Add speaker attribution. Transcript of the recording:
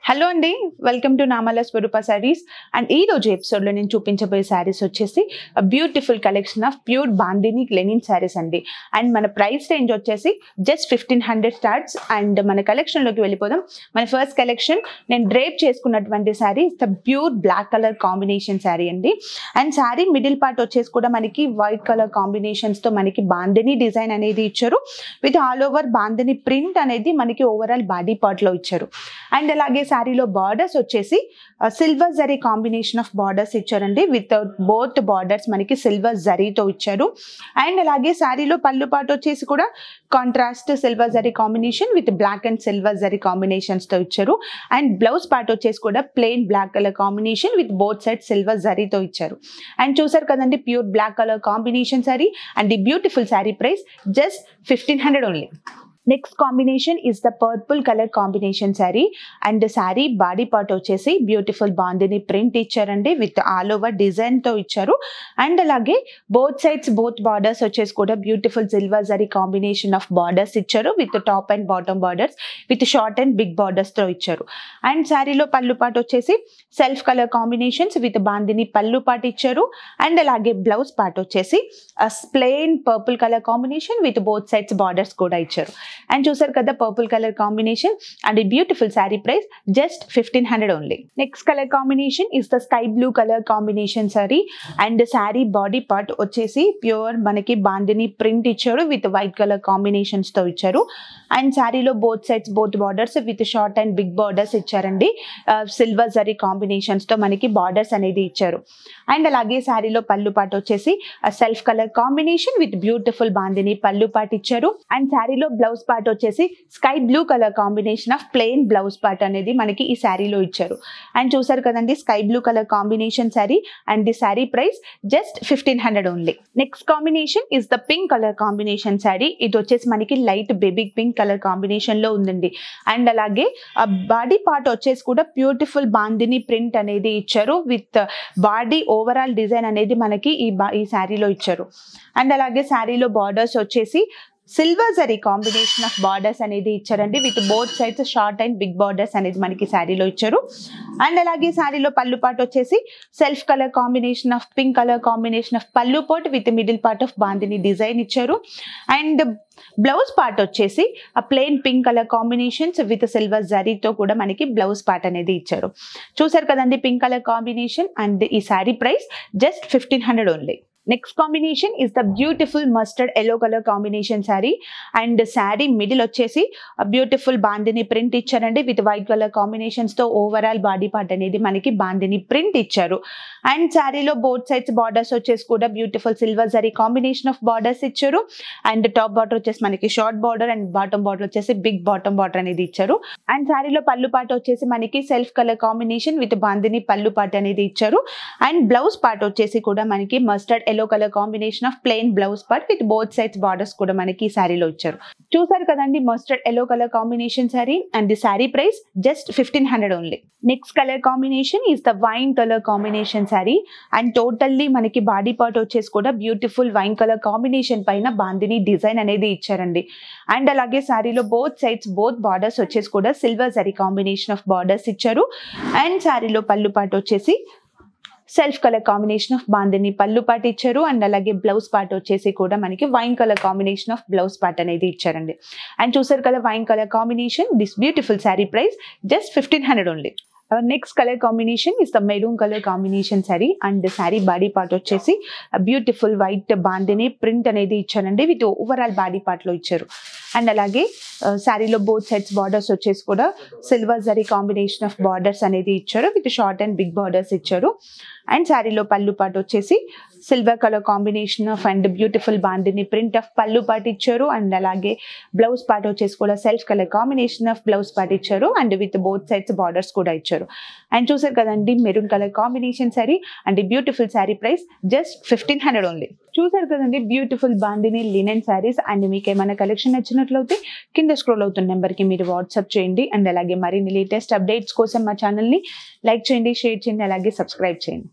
Speaker 1: Hello అండి, welcome to Namala Swaroopa saris. And ఈ రోజు ఎపిసోడ్లో నేను చూపించబోయే శారీస్ వచ్చేసి beautiful collection of pure bandhani linen saris అండి. అండ్ మన ప్రైస్ రేంజ్ వచ్చేసి జస్ట్ 1500 స్టార్ట్స్. అండ్ మన కలెక్షన్లోకి వెళ్ళిపోదాం. మన ఫస్ట్ కలెక్షన్ నేను డ్రేప్ చేసుకున్నటువంటి sari the pure black colour combination sari అండి. అండ్ శారీ మిడిల్ పార్ట్ వచ్చేసి కూడా మనకి వైట్ కలర్ కాంబినేషన్స్తో మనకి బాందిని డిజైన్ అనేది ఇచ్చారు. With all over bandhani print అనేది మనకి ఓవరాల్ బాడీ పార్ట్లో ఇచ్చారు. అండ్ అలాగే శారీలో బార్డర్స్ వచ్చేసి silver zari combination of borders ఇచ్చారండి. విత్ బోత్ బార్డర్స్ మనకి సిల్వర్ జరీతో ఇచ్చారు. అండ్ అలాగే శారీలో పళ్ళు పాటు వచ్చేసి కూడా contrast silver zari combination with black and silver zari కాంబినేషన్స్తో ఇచ్చారు. అండ్ బ్లౌజ్ పార్ట్ వచ్చేసి కూడా plain black colour combination with both side silver జరీతో ఇచ్చారు. అండ్ చూసారు కదండి, pure black colour combination sari. And the beautiful sari price just 1500 only. Next combination is the purple colour combination sari. And sari body part వచ్చేసి beautiful bandhani print ఇచ్చారండి. With all over డిజైన్తో ఇచ్చారు. And అలాగే both sides both borders వచ్చేసి కూడా beautiful silver zari combination of borders ఇచ్చారు. With top and bottom borders with short and big బార్డర్స్తో ఇచ్చారు. అండ్ శారీలో పళ్ళు పార్ట్ వచ్చేసి self colour combinations with bandhani పళ్ళు పార్ట్ ఇచ్చారు. అండ్ అలాగే బ్లౌజ్ పార్ట్ వచ్చేసి plain purple colour combination with both sides borders కూడా ఇచ్చారు. అండ్ చూసారు కదా పర్పుల్ కలర్ కాంబినేషన్. అండ్ ఈ beautiful sari price just 1500 only. Next colour combination is the sky blue colour combination sari. And sari body part వచ్చేసి pure మనకి bandhani print ఇచ్చారు. With white colour combinations తో ఇచ్చారు. అండ్ శారీలో both sides both borders with short and big borders ఇచ్చారండి. Silver zari combinations తో మనకి borders అనేది ఇచ్చారు. అండ్ అలాగే శారీలో పళ్ళు పార్ట్ వచ్చేసి self colour combination with beautiful bandhani పళ్ళు పార్ట్ ఇచ్చారు. అండ్ శారీలో బ్లౌజ్ పార్ట్ వచ్చేసి sky blue colour combination of plain blouse part అనేది మనకి ఈ శారీలో ఇచ్చారు. అండ్ చూసారు కదండి, sky blue colour combination sari. And the sari price just 1500 only. Next combination is the pink colour combination sari. ఇది వచ్చేసి మనకి light baby pink colour combination లో ఉందండి. అండ్ అలాగే బాడీ పార్ట్ వచ్చేసి కూడా బ్యూటిఫుల్ బాందిని ప్రింట్ అనేది ఇచ్చారు. విత్ బాడీ ఓవరాల్ డిజైన్ అనేది మనకి ఈ శారీలో ఇచ్చారు. అండ్ అలాగే శారీలో బార్డర్స్ వచ్చేసి silver zari combination of borders అనేది ఇచ్చారండి. With both sides short and big borders అనేది మనకి శారీలో ఇచ్చారు. అండ్ అలాగే శారీలో పళ్ళు పార్ట్ వచ్చేసి self colour combination of pink colour combination of పళ్ళు part with middle part of bandhani design ఇచ్చారు. అండ్ బ్లౌజ్ పార్ట్ వచ్చేసి ఆ plain pink colour combinations with silver జరీతో కూడా మనకి బ్లౌజ్ పార్ట్ అనేది ఇచ్చారు. చూసారు కదండి పింక్ కలర్ కాంబినేషన్. అండ్ ఈ sari price just 1500 only. Next combination is the beautiful mustard yellow colour combination sari. And sari middle వచ్చేసి బ్యూటిఫుల్ బాందిని ప్రింట్ ఇచ్చారండి. విత్ వైట్ కలర్ కాంబినేషన్స్ తో ఓవరాల్ బాడీ పార్ట్ అనేది మనకి బాందిని ప్రింట్ ఇచ్చారు. అండ్ శారీలో బోత్ సైడ్స్ బార్డర్స్ వచ్చేసి కూడా beautiful silver zari combination of borders ఇచ్చారు. అండ్ టాప్ బార్డర్ వచ్చేసి మనకి short border and bottom border వచ్చేసి బిగ్ బాటమ్ బార్డర్ అనేది ఇచ్చారు. అండ్ శారీలో పళ్ళు పార్ట్ వచ్చేసి మనకి self colour combination with bandhani పళ్ళు పార్ట్ అనేది ఇచ్చారు. అండ్ బ్లౌజ్ పార్ట్ వచ్చేసి కూడా మనకి mustard yellow colour combination of plain blouse part with both sides borders కూడా మనకి ఈ శారీలో ఇచ్చారు. చూసారు కదండి mustard yellow colour combination sari. And the sari price just 1500 only. Next colour combination is the wine colour combination sari. And totally మనకి body part వచ్చేసి కూడా బ్యూటిఫుల్ వైన్ కలర్ కాంబినేషన్ పైన బాందిని డిజైన్ అనేది ఇచ్చారండి. అండ్ అలాగే శారీలో బోత్ సైడ్స్ బోత్ బార్డర్స్ వచ్చేసి కూడా silver zari combination of borders ఇచ్చారు. అండ్ శారీలో పళ్ళు పార్ట్ వచ్చేసి self colour combination of bandhani పళ్ళు పార్ట్ ఇచ్చారు. అండ్ అలాగే బ్లౌజ్ పార్ట్ వచ్చేసి కూడా మనకి wine colour combination of blouse part అనేది ఇచ్చారండి. అండ్ చూసారు కదా wine colour combination. This beautiful sari price just 1500 only. Next colour combination is the maroon colour combination sari. And sari body part వచ్చేసి బ్యూటిఫుల్ వైట్ బాందిని ప్రింట్ అనేది ఇచ్చారండి. విత్ ఓవరాల్ బాడీ పార్ట్ లో ఇచ్చారు. And అలాగే శారీలో బోత్ సైడ్స్ బార్డర్స్ వచ్చేసి కూడా silver zari combination of borders అనేది ఇచ్చారు. With short and big borders ఇచ్చారు. అండ్ శారీలో పళ్ళు పార్ట్ వచ్చేసి silver colour combination of and beautiful bandhani print of పళ్ళు పార్ట్ ఇచ్చారు. అండ్ అలాగే బ్లౌజ్ పార్ట్ వచ్చేసి కూడా self colour combination of blouse part ఇచ్చారు. And with both sides borders కూడా ఇచ్చారు. అండ్ చూసారు కదండి maroon colour combination sari. And beautiful sari price just 1500 only. చూసారు కదండి beautiful bandhani linen saris. And మీకు ఏమైనా కలెక్షన్ నచ్చినట్లయితే కింద స్క్రోల్ అవుతున్న నెంబర్కి మీరు వాట్సాప్ చేయండి. అండ్ అలాగే మరిన్ని లేటెస్ట్ అప్డేట్స్ కోసం మా ఛానల్ని లైక్ చేయండి, షేర్ చేయండి, అలాగే సబ్స్క్రైబ్ చేయండి.